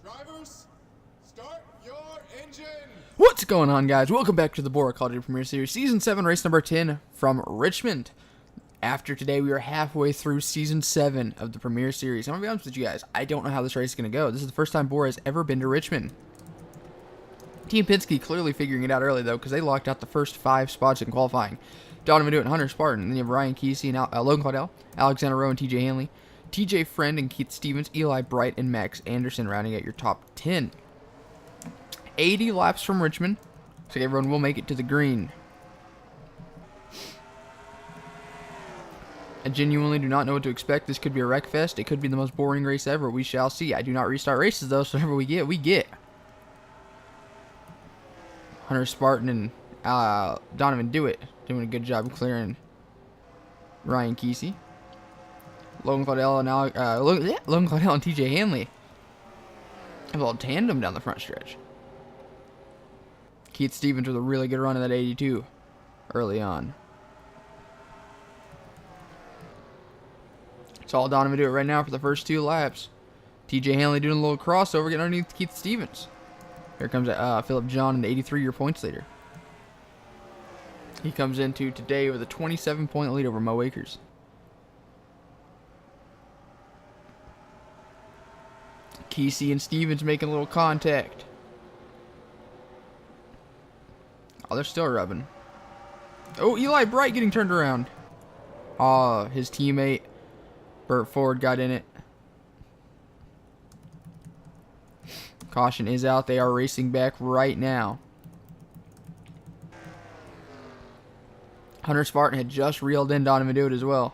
Drivers, start your engine! What's going on, guys? Welcome back to the BORA Call of Duty Premier Series Season 7, race number 10 from Richmond. After today, we are halfway through Season 7 of the Premier Series. I'm going to be honest with you guys, I don't know how this race is going to go. This is the first time BORA has ever been to Richmond. Team Penske clearly figuring it out early, though, because they locked out the first 5 spots in qualifying. Donovan Dewitt and Hunter Spartan. Then you have Ryan Kesey and Logan Claudel, Alexander Rowe and TJ Hanley, TJ Friend and Keith Stevens, Eli Bright and Max Anderson rounding out your top 10. 80 laps from Richmond, so everyone will make it to the green. I genuinely do not know what to expect. This could be a wreck fest. It could be the most boring race ever. We shall see. I do not restart races, though, so whatever we get, we get. Hunter Spartan and Donovan Dewitt doing a good job clearing Ryan Kesey. Logan Claudel and Logan Claudel and TJ Hanley have a little tandem down the front stretch. Keith Stevens with a really good run in that 82 early on. It's all Donovan Dewitt right now for the first 2 laps. TJ Hanley doing a little crossover, getting underneath Keith Stevens. Here comes Philip John, an 83-year points leader. He comes into today with a 27-point lead over Mo Akers. Kesey and Stevens making a little contact. Oh, they're still rubbing. Oh, Eli Bright getting turned around. Oh, his teammate, Burt Ford, got in it. Caution is out. They are racing back right now. Hunter Spartan had just reeled in Donovan Dewitt as well.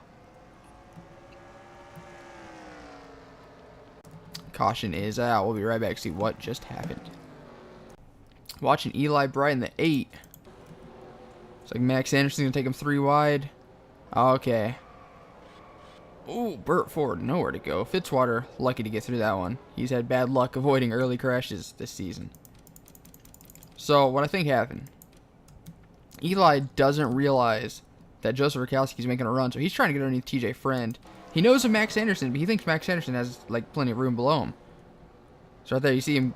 Caution is out. We'll be right back to see what just happened. Watching Eli Bright in the 8. It's like Max Anderson going to take him 3 wide. Okay. Ooh, Burt Ford, nowhere to go. Fitzwater, lucky to get through that one. He's had bad luck avoiding early crashes this season. So, what I think happened. Eli doesn't realize that Joseph Rakowski's making a run, so he's trying to get underneath TJ Friend. He knows of Max Anderson, but he thinks Max Anderson has, like, plenty of room below him. So right there, you see him.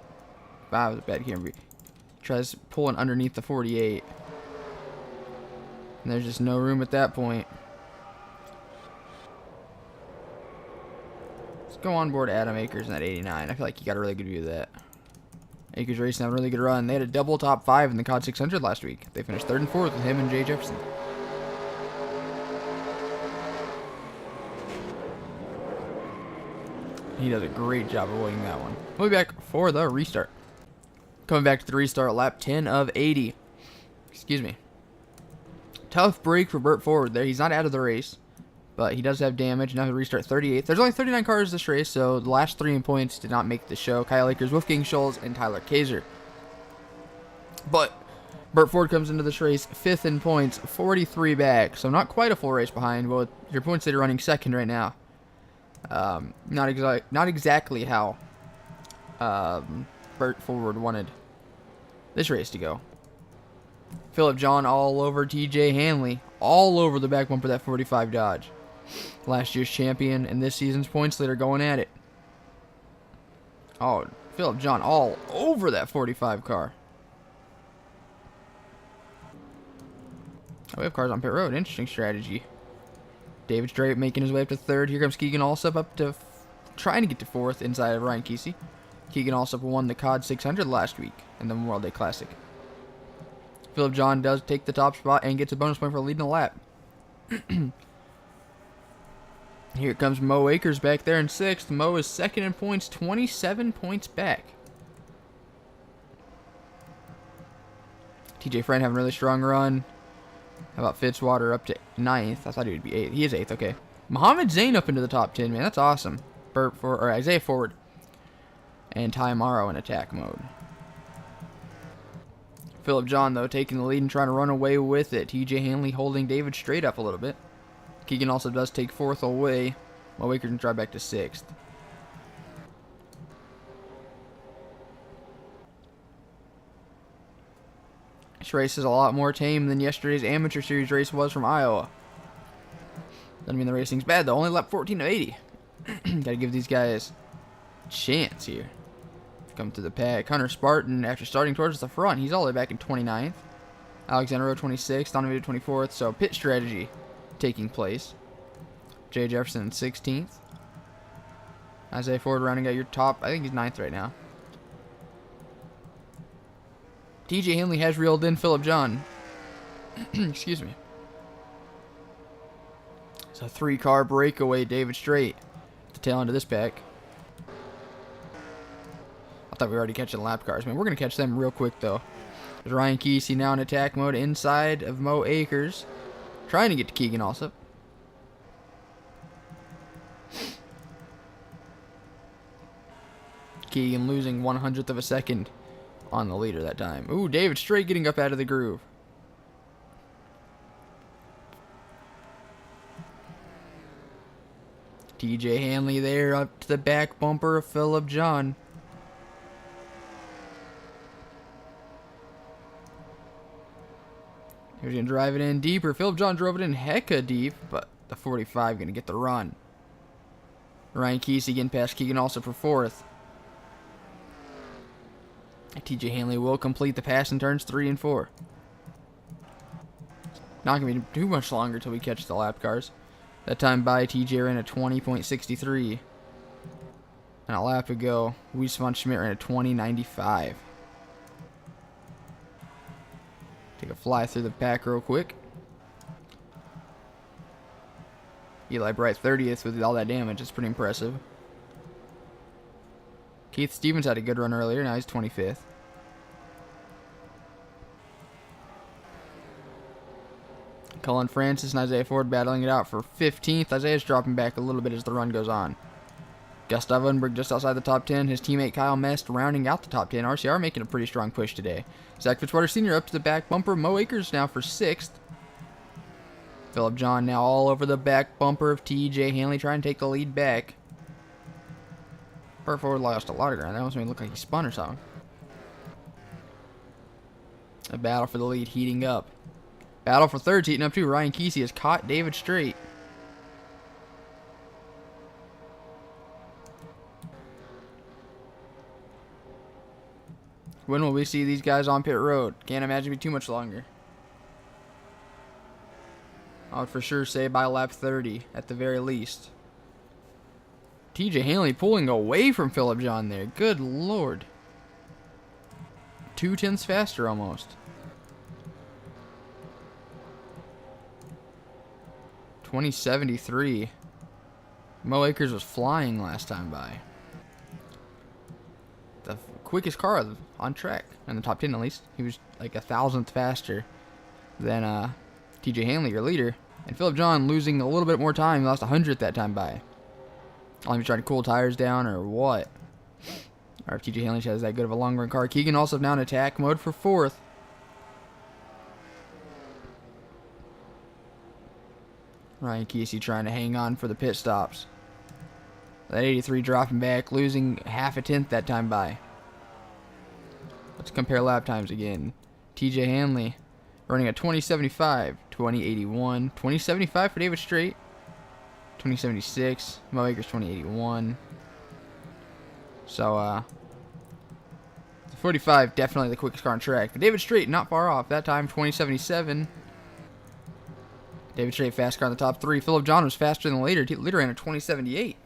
Wow, that was a bad camera. He tries pulling underneath the 48. And there's just no room at that point. Let's go on board Adam Akers in that 89. I feel like he got a really good view of that. Akers Racing had a really good run. They had a double top 5 in the COD 600 last week. They finished 3rd and 4th with him and Jay Jefferson. He does a great job avoiding that one. We'll be back for the restart. Coming back to the restart, lap 10 of 80. Excuse me. Tough break for Burt Ford there. He's not out of the race, but he does have damage. Now he'll restart 38th. There's only 39 cars this race, so the last 3 in points did not make the show. Kyle Akers, Wolfgang Scholz, and Tyler Kaiser. But Burt Ford comes into this race 5th in points, 43 back, so not quite a full race behind, but with your points leader running 2nd right now. Not exactly how Burt Ford wanted this race to go. Philip John all over TJ Hanley, all over the back bumper of that 45 Dodge. Last year's champion and this season's points leader going at it. Oh, Philip John all over that 45 car. Oh, we have cars on pit road. Interesting strategy. David Strait making his way up to 3rd. Here comes Keegan Allsup up to trying to get to 4th inside of Ryan Kesey. Keegan Allsup won the COD 600 last week in the Memorial Day Classic. Philip John does take the top spot and gets a bonus point for leading the lap. Here comes Mo Akers back there in 6th. Mo is 2nd in points, 27 points back. TJ Friend having a really strong run. How about Fitzwater up to 9th? I thought he would be 8th. He is 8th, okay. Muhammad Zain up into the top 10, man. That's awesome. Isaiah Ford. And Ty Morrow in attack mode. Philip John, though, taking the lead and trying to run away with it. TJ Hanley holding David Strait up a little bit. Keegan also does take 4th away, while Akers can drive back to 6th. This race is a lot more tame than yesterday's amateur series race was from Iowa. Doesn't mean the racing's bad, though. Only lap 14 of 80. Gotta give these guys a chance here. come through the pack. Hunter Spartan, after starting towards the front, he's all the way back in 29th. Alexander Rowe 26th, Donovan 24th. So pit strategy taking place. Jay Jefferson in 16th. Isaiah Ford rounding out your top. I think he's 9th right now. TJ Hanley has reeled in Phillip John. Excuse me. It's a 3-car breakaway. David Strait at the tail end of this pack. I thought we were already catching lap cars. Man, we're going to catch them real quick, though. There's Ryan Kesey now in attack mode inside of Mo Akers. Trying to get to Keegan also. Keegan losing 1/100th of a second on the leader that time. Ooh, David Strait getting up out of the groove. TJ Hanley there up to the back bumper of Phillip John. He was going to drive it in deeper. Phillip John drove it in hecka deep, but the 45 going to get the run. Ryan Kesey getting past Keegan also for 4th. TJ Hanley will complete the pass in turns 3 and 4. Not going to be too much longer till we catch the lap cars. That time by TJ ran a 20.63. And a lap ago, Weiss von Schmidt ran a 20.95. Take a fly through the pack real quick. Eli Bright 30th with all that damage. It's pretty impressive. Keith Stevens had a good run earlier. Now he's 25th. Cullen Francis and Isaiah Ford battling it out for 15th. Isaiah's dropping back a little bit as the run goes on. Gustav Unberg just outside the top 10. His teammate Kyle Mest rounding out the top 10. RCR making a pretty strong push today. Zach Fitzwater Sr. up to the back bumper. Mo Akers now for 6th. Phillip John now all over the back bumper of TJ Hanley trying to take the lead back. Burt Ford lost a lot of ground. That almost made it look like he spun or something. A battle for the lead heating up. Battle for 3rd heating up too. Ryan Kesey has caught David Strait. When will we see these guys on pit road? Can't imagine it be too much longer. I would for sure say by lap 30 at the very least. TJ Hanley pulling away from Phillip John there. Good lord. 2/10 faster almost. 2073. Mo Akers was flying last time by. The quickest car on track, in the top 10 at least. He was like 1,000th faster than TJ Hanley, your leader. And Phillip John losing a little bit more time. He lost 100th that time by. I don't know if he's trying to cool tires down or what. Or if TJ Hanley has that good of a long run car. Keegan also now in attack mode for 4th. Ryan Kesey trying to hang on for the pit stops. That 83 dropping back, losing 1/2 that time by. Let's compare lap times again. TJ Hanley running a 2075, 2081, 2075 for David Strait, 2076, Mo Akers 2081. So, the 45 definitely the quickest car on track. But David Strait not far off. That time 2077. David Strait fast car in the top 3. Phillip John was faster than the leader. Leader ran a 2078.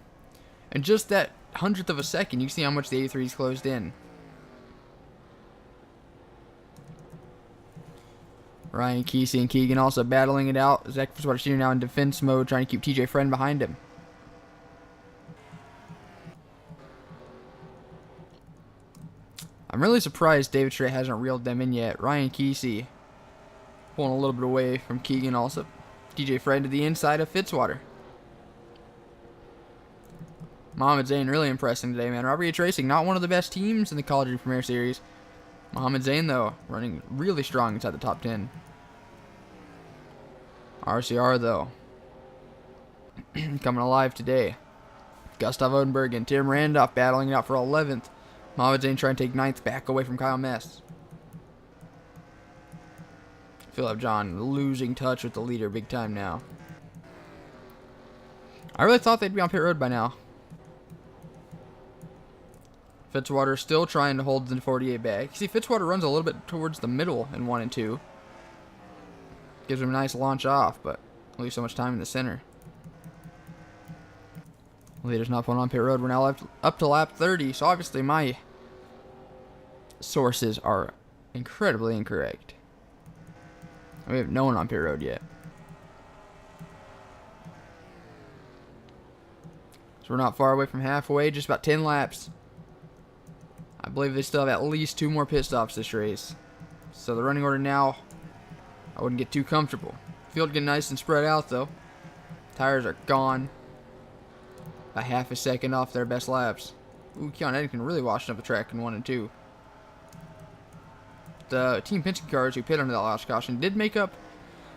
And just that 100th of a second, you can see how much the 83's closed in. Ryan Kesey and Keegan also battling it out. Zach Fitzwater Sr. now in defense mode, trying to keep TJ Friend behind him. I'm really surprised David Strait hasn't reeled them in yet. Ryan Kesey pulling a little bit away from Keegan also. TJ Friend to the inside of Fitzwater. Mohamed Zayn really impressing today, man. Robert H. Racing, not one of the best teams in the Call of Duty Premier Series. Mohamed Zayn, though, running really strong inside the top 10. RCR, though, coming alive today. Gustav Odenberg and Tim Randolph battling it out for 11th. Mohamed Zayn trying to take 9th back away from Kyle Mest. Phillip John losing touch with the leader big time now. I really thought they'd be on pit road by now. Fitzwater still trying to hold the 48 back. See, Fitzwater runs a little bit towards the middle in 1 and 2. Gives him a nice launch off, but leaves so much time in the center. Leader's not pulling on pit road. We're now up to lap 30, so obviously my sources are incredibly incorrect. We have no one on pit road yet. So we're not far away from halfway, just about 10 laps. I believe they still have at least 2 more pit stops this race. So the running order now, I wouldn't get too comfortable. Field getting nice and spread out though. Tires are gone. A half a second off their best laps. Ooh, Keon Eddington really washing up the track in 1 and 2. The Team Penske cars who pit under that last caution did make up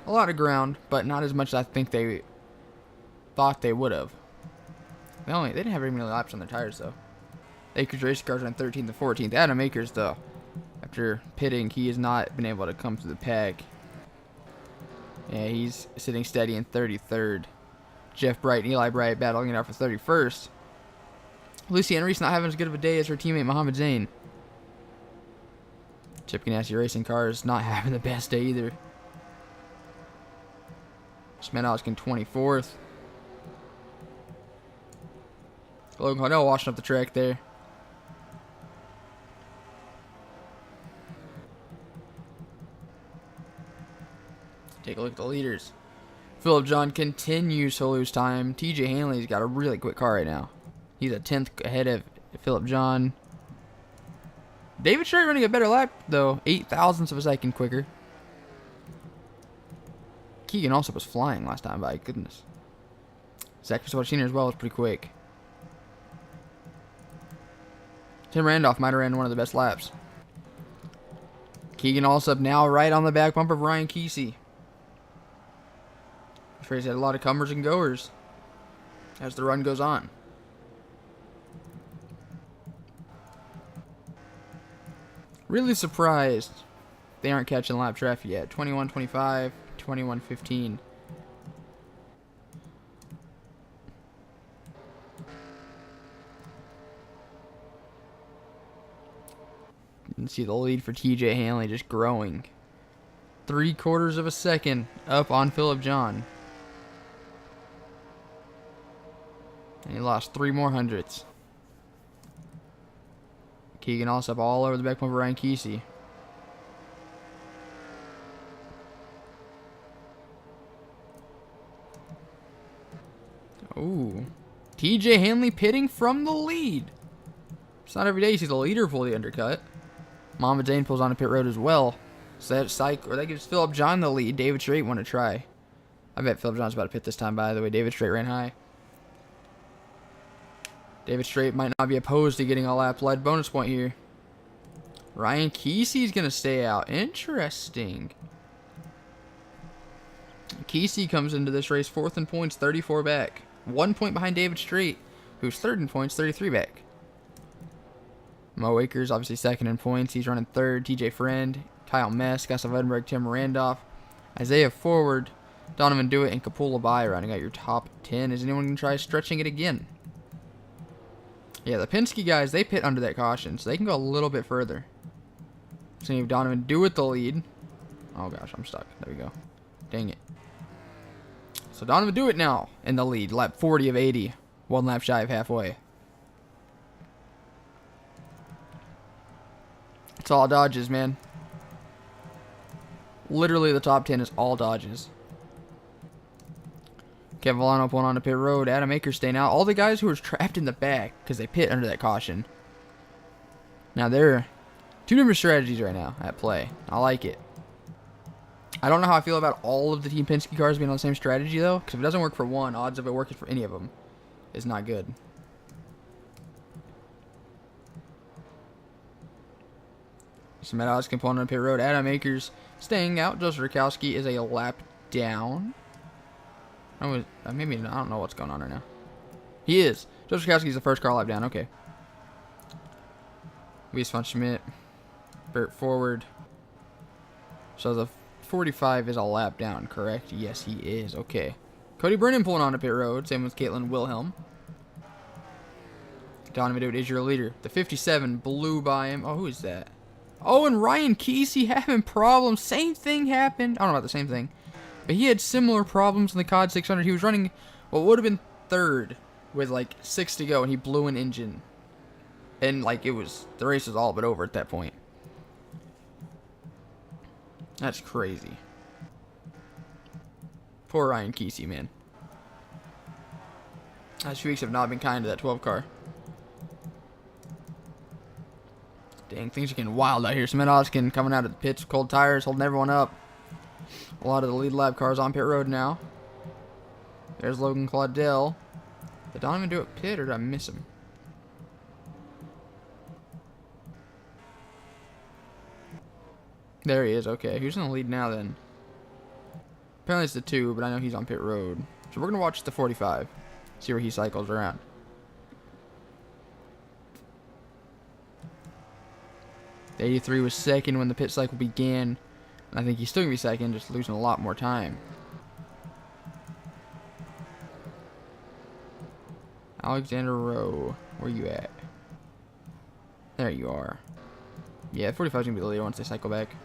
a lot of ground, but not as much as I think they thought they would have. They didn't have very many laps on their tires though. Akers Racing cars ran 13th and 14th. Adam Akers though, after pitting, he has not been able to come through the pack. Yeah, he's sitting steady in 33rd. Jeff Bright and Eli Bright battling it out for 31st. Lucianne Reese not having as good of a day as her teammate Mohammed Zain. Chip Ganassi Racing cars not having the best day either. Smenowski 24th. Logan Cardell washing up the track there. Take a look at the leaders. Philip John continues to lose time. TJ Hanley's got a really quick car right now. He's a 10th ahead of Philip John. David Strait running a better lap, though. 8 thousandths of a second quicker. Keegan also was flying last time, by goodness. Zach Christopher Sr. as well was pretty quick. Tim Randolph might have ran one of the best laps. Keegan Allsup now right on the back bumper of Ryan Kesey. This race had a lot of comers and goers as the run goes on. Really surprised they aren't catching lap traffic yet. 21:25, 21:15. You can see the lead for TJ Hanley just growing. 3/4 of a second up on Philip John. And he lost 3 more hundredths. Keegan Allsup all over the back bumper of Ryan Kesey. Ooh. TJ Hanley pitting from the lead. It's not every day you see the leader pull the undercut. Mohammed Zain pulls on a pit road as well. So that gives Philip John the lead. David Strait want to try. I bet Philip John's about to pit this time, by the way. David Strait ran high. David Strait might not be opposed to getting a lap lead bonus point here. Ryan Kesey's going to stay out. Interesting. Kesey comes into this race 4th in points, 34 back. 1 point behind David Strait, who's 3rd in points, 33 back. Mo Akers, obviously 2nd in points. He's running 3rd. TJ Friend, Kyle Mess, Gus Edinburgh, Tim Randolph, Isaiah Forward, Donovan Dewitt, and Kapula Bai rounding out your top 10. Is anyone going to try stretching it again? Yeah, the Penske guys, they pit under that caution, so they can go a little bit further. So you have Donovan Dewitt the lead. Oh gosh, I'm stuck. There we go. Dang it. So Donovan Dewitt now in the lead. Lap 40 of 80. 1 lap shy of halfway. It's all dodges, man. Literally the top 10 is all dodges. Kevin Volano pulling on the pit road. Adam Akers staying out. All the guys who are trapped in the back because they pit under that caution. Now, there are 2 different strategies right now at play. I like it. I don't know how I feel about all of the Team Penske cars being on the same strategy, though. Because if it doesn't work for one, odds of it working for any of them is not good. Some Meadows can pull on the pit road. Adam Akers staying out. Joseph Rakowski is a lap down. Maybe, I don't know what's going on right now. He is. Joseph Rakowski is the first car lap down. Okay. Weiss von Schmidt. Burt Forward. So the 45 is a lap down, correct? Yes, he is. Okay. Cody Brennan pulling on the pit road. Same with Caitlin Wilhelm. Donovan is your leader. The 57 blew by him. Oh, who is that? Oh, and Ryan Kesey having problems. Same thing happened. I don't know about the same thing. But he had similar problems in the COD 600. He was running what would have been third with like 6 to go, and he blew an engine. And like the race was all but over at that point. That's crazy. Poor Ryan Kesey, man. Last few weeks have not been kind to that 12 car. Dang, things are getting wild out here. Cement Oskin coming out of the pits with cold tires, holding everyone up. A lot of the lead lap cars on pit road now. There's Logan Claudel. Did Donovan do a pit or did I miss him? There he is. Okay, who's in the lead now then? Apparently it's the 2, but I know he's on pit road. So we're going to watch the 45. See where he cycles around. The 83 was second when the pit cycle began. And I think he's still going to be second, just losing a lot more time. Alexander Rowe, where you at? There you are. Yeah, 45 is going to be the leader once they cycle back.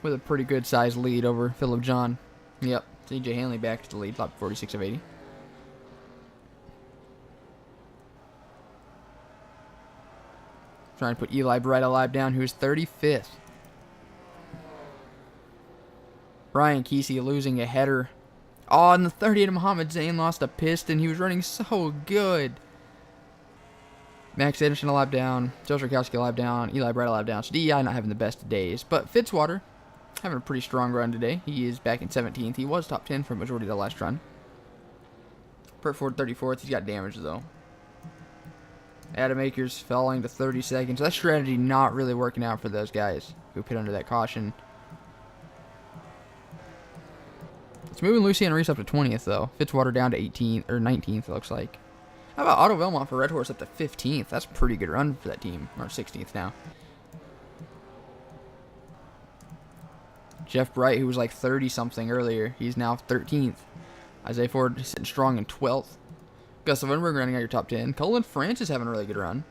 With a pretty good sized lead over Philip John. Yep, TJ Hanley back to the lead, lap 46 of 80. Trying to put Eli Bright a lap down, who's 35th. Brian Kesey losing a header. Oh, and the 38 Mohammed Zayn lost a piston. He was running so good. Max Anderson a lap down. Joe Rakowski a lap down. Eli Bright a lap down. So DEI not having the best of days. But Fitzwater having a pretty strong run today. He is back in 17th. He was top 10 for a majority of the last run. Burt Ford 34th. He's got damage though. Adam Akers falling to 32nd. So that strategy not really working out for those guys who pit under that caution. It's moving Lucian Reese up to 20th though. Fitzwater down to 18th or 19th. It looks like. How about Otto Velmont for Red Horse up to 15th? That's a pretty good run for that team. Or 16th now. Jeff Bright, who was like 30-something earlier, he's now 13th. Isaiah Ford sitting strong in 12th. Gustav Unberg running out your top 10. Colin Francis having a really good run.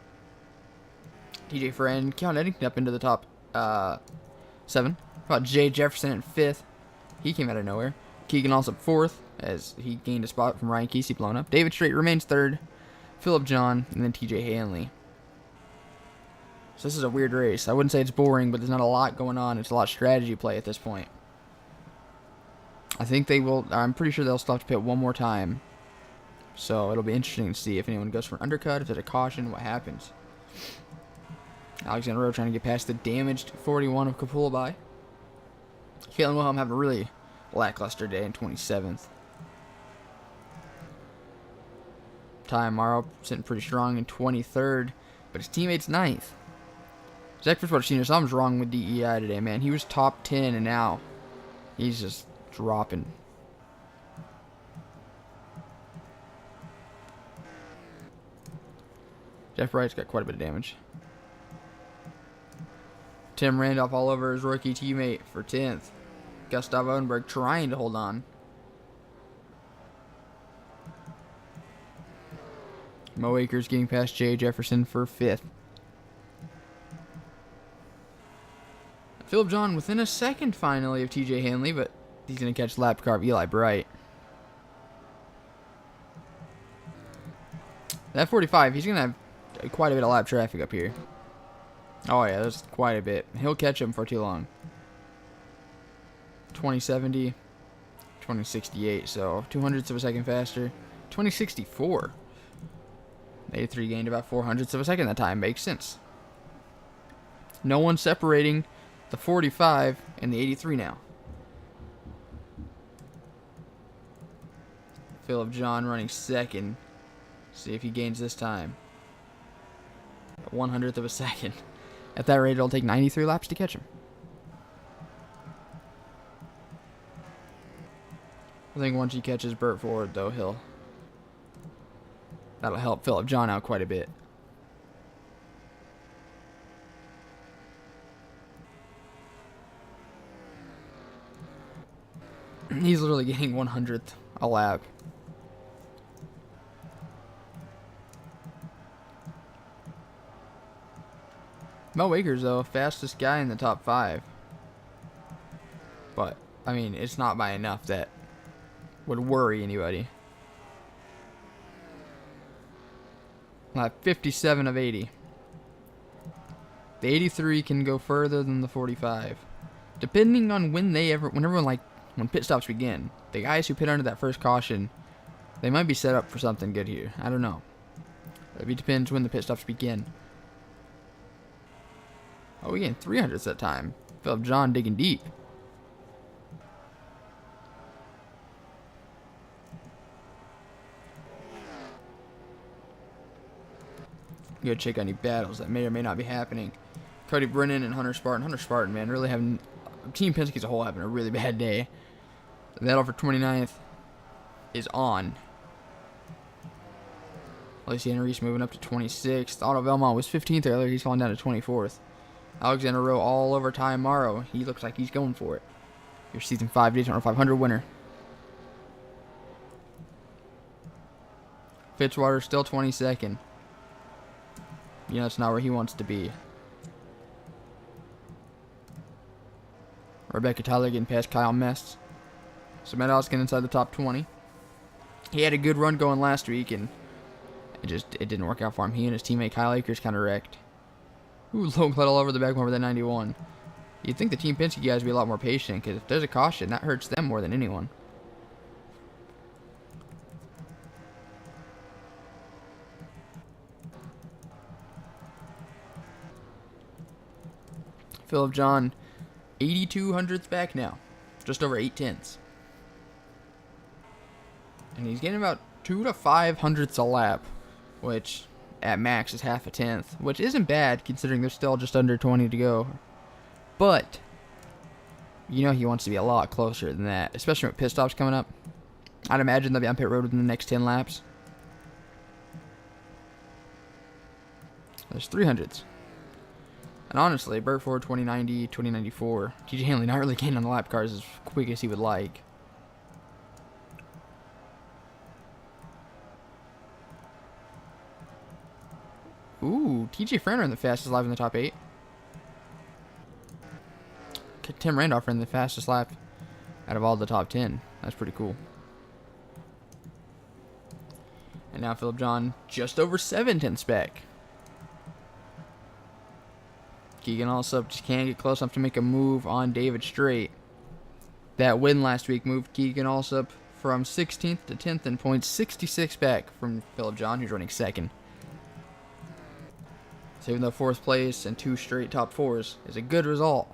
TJ Friend, Keon Eddington up into the top 7. How about Jay Jefferson in 5th? He came out of nowhere. Keegan also 4th, as he gained a spot from Ryan Kesey blown up. David Strait remains 3rd. Philip John, and then TJ Hanley. So this is a weird race. I wouldn't say it's boring, but there's not a lot going on. It's a lot of strategy play at this point. I think they will. I'm pretty sure they'll still have to pit one more time. So it'll be interesting to see if anyone goes for an undercut, if there's a caution, what happens. Alexander Rowe trying to get past the damaged 41 of Kapulabye. Caitlin Wilhelm having a really lackluster day in 27th. Ty Morrow sitting pretty strong in 23rd, but his teammate's 9th. Zach Fitzwater Sr., something's wrong with DEI today, man. He was top 10, and now he's just dropping. Jeff Wright's got quite a bit of damage. Tim Randolph all over his rookie teammate for 10th. Gustav Odenberg trying to hold on. Mo Akers getting past Jay Jefferson for 5th. Philip John within a second finally of TJ Hanley, but he's going to catch lap car of Eli Bright. That 45, he's going to have quite a bit of lap traffic up here. Oh yeah, there's quite a bit. He'll catch him for too long. 2070, 2068, so 200ths of a second faster. 2064. 83 gained about 400ths of a second that time. Makes sense. No one separating the 45 and the 83 now. Philip John running second. See if he gains this time. 100th of a second. At that rate, it'll take 93 laps to catch him. I think once he catches Burt Ford, though, that'll help Philip John out quite a bit. He's literally getting 100th a lap. Mel Wakers, though, fastest guy in the top 5. But, I mean, it's not by enough that would worry anybody. Lap 57 of 80. The 83 can go further than the 45. Depending on when pit stops begin. The guys who pit under that first caution, they might be set up for something good here. I don't know. It depends when the pit stops begin. Oh, we getting 300s that time. Philip John digging deep. Go check any battles that may or may not be happening. Cody Brennan and Hunter Spartan. Hunter Spartan, man, really having... Team Penske as a whole having a really bad day. The battle for 29th is on. Alexander Reese moving up to 26th. Otto Belmont was 15th earlier. He's falling down to 24th. Alexander Rowe all over Ty Morrow. He looks like he's going for it. Your season 5 Daytona 500 winner. Fitzwater still 22nd. You know, that's not where he wants to be. Rebecca Tyler getting past Kyle Mest. So Meadows getting inside the top 20. He had a good run going last week, and it didn't work out for him. He and his teammate Kyle Akers kind of wrecked. Ooh, low clud all over the back over that 91. You'd think the Team Penske guys would be a lot more patient, because if there's a caution, that hurts them more than anyone. Philip John, 82 hundredths back now. Just over 8 tenths. And he's getting about 2 to 5 hundredths a lap, which at max is half a tenth, which isn't bad considering there's still just under 20 to go. But, you know he wants to be a lot closer than that, especially with pit stops coming up. I'd imagine they'll be on pit road within the next 10 laps. There's 300s. And honestly, Burt Ford 2090, 2094, TJ Hanley not really gaining on the lap cars as quick as he would like. Ooh, TJ Franner in the fastest lap in the top 8. Tim Randolph in the fastest lap out of all the top 10. That's pretty cool. And now Philip John just over 7 tenths back. Keegan Allsup just can't get close enough to make a move on David Strait. That win last week moved Keegan Allsup from 16th to 10th in points, 66 back from Philip John, who's running second. So even though 4th place and 2 straight top 4s is a good result,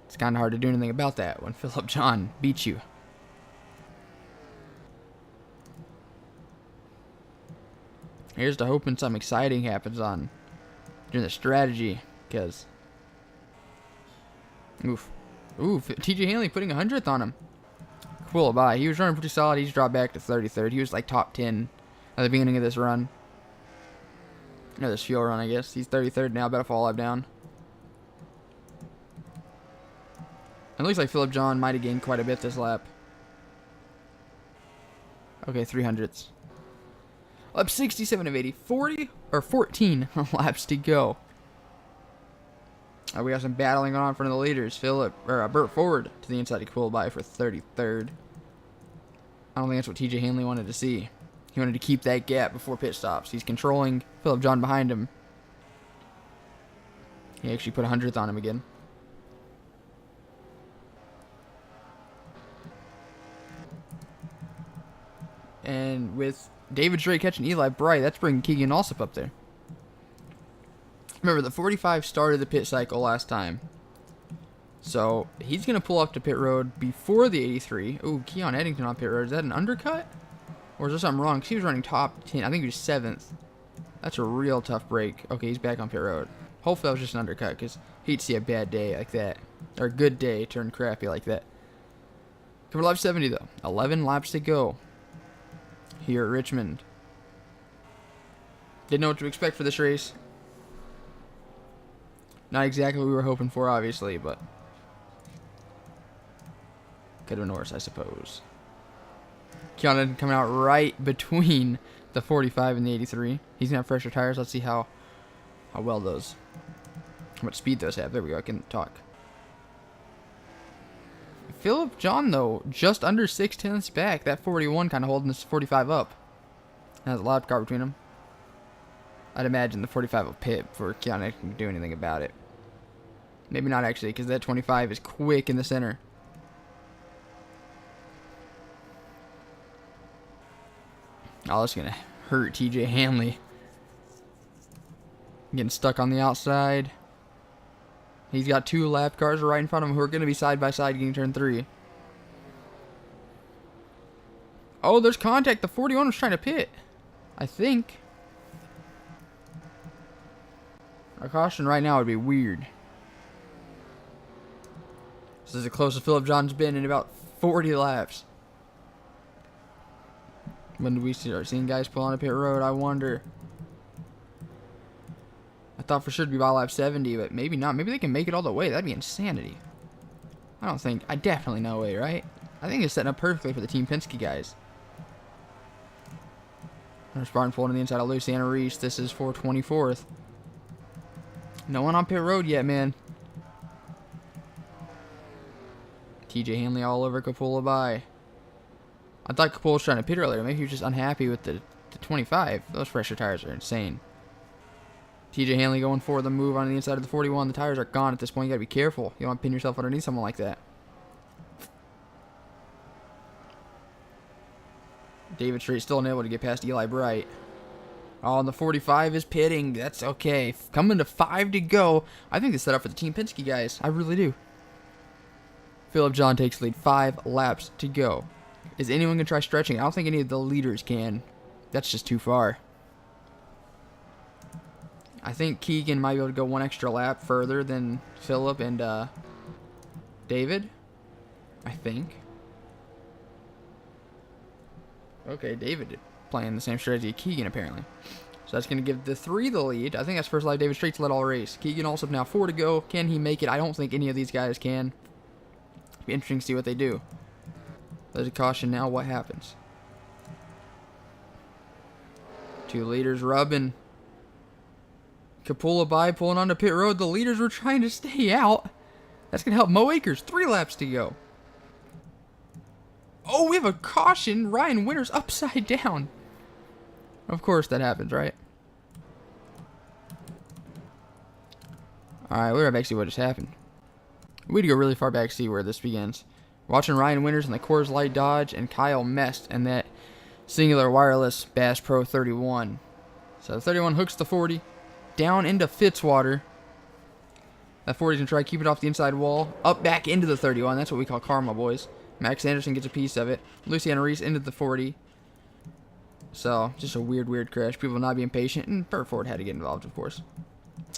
it's kind of hard to do anything about that when Philip John beats you. Here's to hoping something exciting happens on during the strategy, because ooh, TJ Hanley putting 100th on him. Cool bye. He was running pretty solid. He's dropped back to 33rd. He was like top 10 at the beginning of this run. Or this fuel run, I guess. He's 33rd now. Better fall lap down. It looks like Philip John might have gained quite a bit this lap. Okay, 300s. Lap 67 of 80. 14 laps to go. We got some battling going on in front of the leaders. Burt Ford to the inside of Quillby for 33rd. I don't think that's what TJ Hanley wanted to see. He wanted to keep that gap before pit stops. He's controlling Philip John behind him. He actually put 100th on him again. And with David Strait catching Eli Bright, that's bringing Keegan Allsup up there. Remember, the 45 started the pit cycle last time. So, he's going to pull up to pit road before the 83. Ooh, Keon Eddington on pit road. Is that an undercut? Or is there something wrong? Because he was running top 10. I think he was 7th. That's a real tough break. Okay, he's back on pit road. Hopefully that was just an undercut, because he'd see a bad day like that. Or a good day turn crappy like that. Coming to lap 70, though. 11 laps to go here at Richmond. Didn't know what to expect for this race. Not exactly what we were hoping for, obviously, but could have been worse, I suppose. Keon coming out right between the 45 and the 83. He's going to have fresher tires. Let's see how well those how much speed those have. There we go. I can talk. Philip John, though, just under 6/10 back. That 41 kind of holding this 45 up. Has a lap car between them. I'd imagine the 45 will pit before Keanu can do anything about it. Maybe not actually, because that 25 is quick in the center. Oh, that's going to hurt TJ Hanley. Getting stuck on the outside. He's got 2 lap cars right in front of him who are going to be side by side getting turn 3. Oh, there's contact. The 41 was trying to pit, I think. A caution right now would be weird. This is the closest Philip John's been in about 40 laps. When do we start seeing guys pull on a pit road? I wonder. I thought for sure it'd be by lap 70, but maybe not. Maybe they can make it all the way. That'd be insanity. I definitely no way, right? I think it's setting up perfectly for the Team Penske guys. There's Spartan pulling to the inside of Luciano Reese. This is for 24th. No one on pit road yet, man. TJ Hanley all over Capula by. I thought Capula was trying to pit earlier. Maybe he was just unhappy with the 25. Those pressure tires are insane. TJ Hanley going for the move on the inside of the 41. The tires are gone at this point. You got to be careful. You don't want to pin yourself underneath someone like that. David Strait still unable to get past Eli Bright. Oh, and the 45 is pitting. That's okay. Coming to 5 to go. I think this set up for the Team Penske guys. I really do. Philip John takes the lead. 5 laps to go. Is anyone going to try stretching? I don't think any of the leaders can. That's just too far. I think Keegan might be able to go 1 extra lap further than Philip and David. I think. Okay, David playing the same strategy as Keegan apparently. So that's going to give the 3 the lead. I think that's first live David Straight's led all race. Keegan also now 4 to go. Can he make it? I don't think any of these guys can. Be interesting to see what they do. There's a caution now. What happens? 2 leaders rubbing. Capula by pulling onto pit road. The leaders were trying to stay out. That's going to help Mo Akers. 3 laps to go. Oh, we have a caution. Ryan Winters upside down. Of course that happens, right? Alright, we're back to see what just happened. We need to go really far back to see where this begins. Watching Ryan Winters in the Coors Light Dodge and Kyle Mest and that Singular Wireless Bass Pro 31. So the 31 hooks the 40 down into Fitzwater. That 40's going to try to keep it off the inside wall. Up back into the 31. That's what we call karma, boys. Max Anderson gets a piece of it. Luciano Reese into the 40. So, just a weird crash. People not being patient. And Burt Ford had to get involved, of course.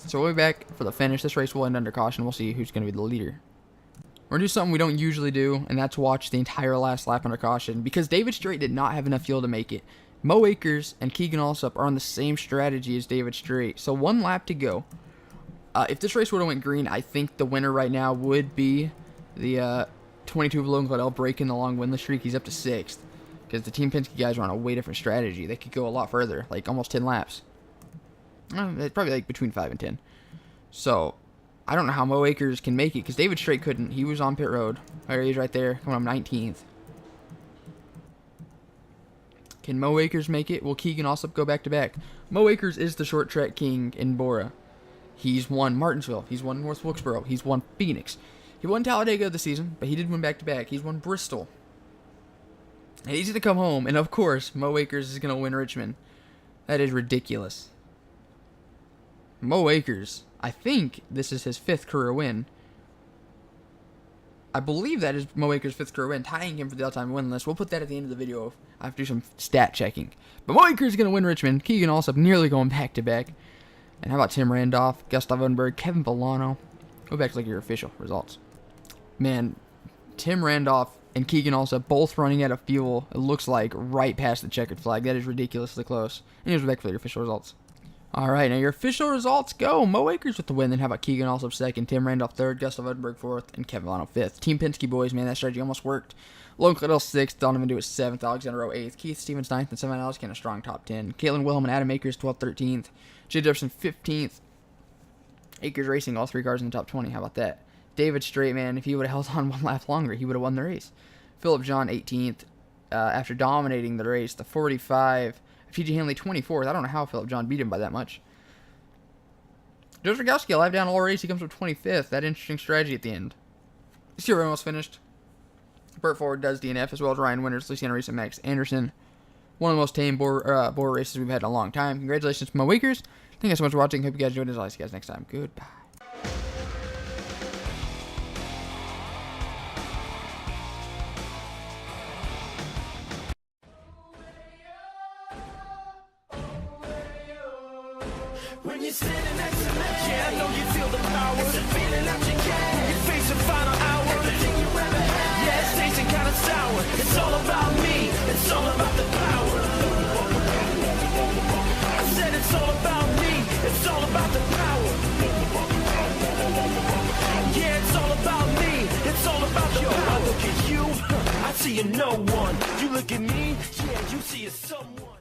So, we'll be back for the finish. This race will end under caution. We'll see who's going to be the leader. We're going to do something we don't usually do, and that's watch the entire last lap under caution. Because David Strait did not have enough fuel to make it. Mo Akers and Keegan Allsup are on the same strategy as David Strait. So, 1 lap to go. If this race would have went green, I think the winner right now would be the 22 of Logan Claudel breaking the long winless streak. He's up to 6th. Because the Team Penske guys are on a way different strategy. They could go a lot further. Like almost 10 laps. Probably like between 5 and 10. So, I don't know how Mo Akers can make it. Because David Strait couldn't. He was on pit road. There he is right there. Coming up 19th. Can Mo Akers make it? Will Keegan Allsup go back to back? Mo Akers is the short track king in BORA. He's won Martinsville. He's won North Wilkesboro. He's won Phoenix. He won Talladega this season, but he did win back-to-back. He's won Bristol. And he's going to come home, and of course, Mo Akers is going to win Richmond. That is ridiculous. Mo Akers, I think this is his 5th career win. I believe that is Mo Akers' 5th career win, tying him for the all-time win list. We'll put that at the end of the video. I have to do some stat checking. But Mo Akers is going to win Richmond. Keegan Allsup nearly going back-to-back. And how about Tim Randolph, Gustav Odenberg, Kevin Villano? Go back to look at your official results. Man, Tim Randolph and Keegan Allsup both running out of fuel, it looks like, right past the checkered flag. That is ridiculously close. And here's back for your official results. Alright, now your official results go. Mo Akers with the win, then how about Keegan Allsup 2nd, Tim Randolph 3rd, Gustav Odenberg 4th, and Kevin Villano 5th. Team Penske boys, man, that strategy almost worked. Logan Claudel 6th, Donovan Dewitt 7th, Alexander Rowe 8th, Keith Stevens 9th, and Simon Alex a strong top 10. Caitlin Wilhelm and Adam Akers 12th, 13th, Jay Jefferson 15th, Akers Racing, all 3 cars in the top 20. How about that? David Straight, man, if he would have held on 1 lap longer, he would have won the race. Philip John, 18th, after dominating the race. The 45. TJ Hanley, 24th. I don't know how Philip John beat him by that much. Joe Rogowski, a lap down all race. He comes up 25th. That interesting strategy at the end. Stuart almost finished. Burt Ford does DNF, as well as Ryan Winters, Luciano Reese, and Max Anderson. One of the most tame BORA races we've had in a long time. Congratulations to my Wakers. Thank you guys so much for watching. Hope you guys enjoyed it. I'll see you guys next time. Goodbye. When you're standing next to me, yeah, I know you feel the power. It's a feeling that you get. You face the final hour. Everything you ever had. Yeah, it's tasting kind of sour. It's all about me. It's all about the power. I said it's all about me. It's all about the power. Yeah, it's all about me. It's all about the power. I look at you, I see you no one. You look at me, yeah, you see a someone.